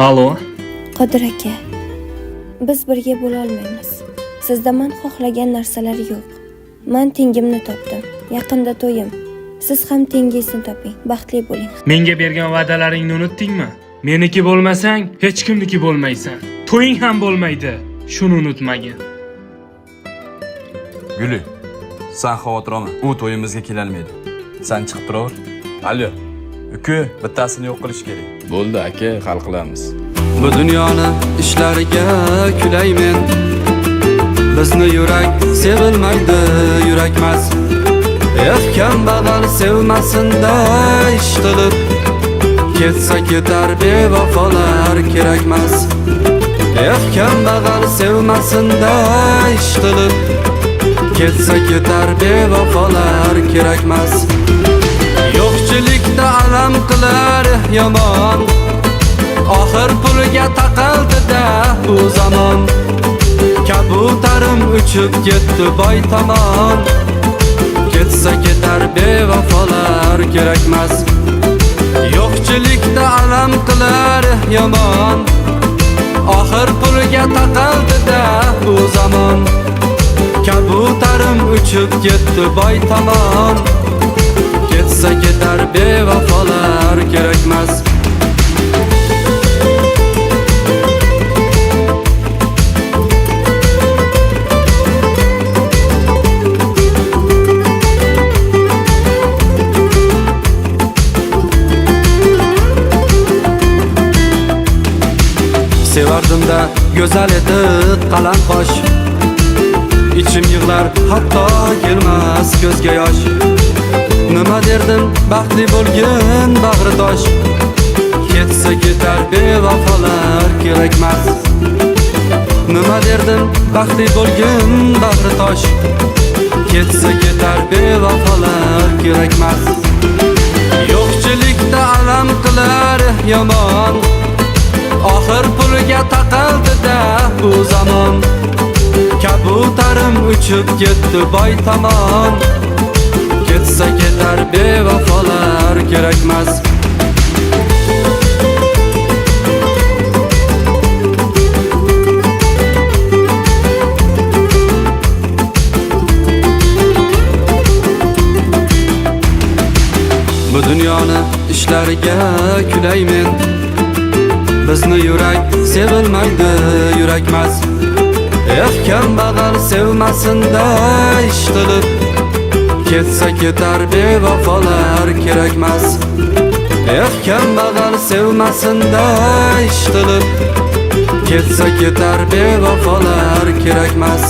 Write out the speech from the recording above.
Alo. Qodir aka, biz birga bo'la olmaymiz. Sizda men xohlagan narsalar yo'q. Men tengimni topdim. Yaqinda to'yim. Siz ham tengingizni toping, baxtli bo'ling. Menga bergan va'dalaringni unutdingmi? Meniki bo'lmasang, hech kimniki bo'lmaysan. To'ying ham bo'lmaydi. Shuni unutmagin. Guli, sen xavotir olma. U to'yimizga kelolmaydi. Sen chiqib turaver. Alo. Uka, bittasini yo'q qilish kerak. Bo'ldi aka, hal qilamiz. Bu dunyoni ishlariga kulaymen. Bizni yurak sevilmaydi, yurakmas. Kambag'al sevmasinda ish qilib, ketsa ketar bevafolar kerakmas. Kambag'al sevmasinda ish qilib, ketsa ketar bevafolar kerakmas. Yo'qchilikda alam qilar yomon, oxir pulga taqaldi-da bu zamon. Kabutarim uchib ketdi boy tomon, ketsa ketar bevafolar kerakmas. Yo'qchilikda alam qilar yomon, oxir pulga taqaldi-da bu zamon. Kabutarim uchib ketdi boy tomon, ketsa ketar bevafolar kerakmas. Sevardim-da go'zal edi qalam qosh, ichim yig'lar hatto kelmas ko'zga yosh. Nima derdim baxtli bo'lgin bag'ri tosh, ketsa ketar bevafolar kerakmas. Nima derdim baxtli bo'lgin bag'ri tosh, ketsa ketar bevafolar kerakmas. Yo'qchilikda alam qilar yomon, oxir pulga taqaldi-da bu zamon. Kabutarim uchib ketdi boy tomon, ketsa ketar bevafolar kerakmas. Bu dunyoni ishlariga kulaymen. Bizni yurak sevilmaydi, yurakmas. Kambag'al sevmasinda ish qilib, ketsa ketar bevafolar kerakmas. Kambag'al sevmasinda ish qilib, ketsa ketar bevafolar kerakmas.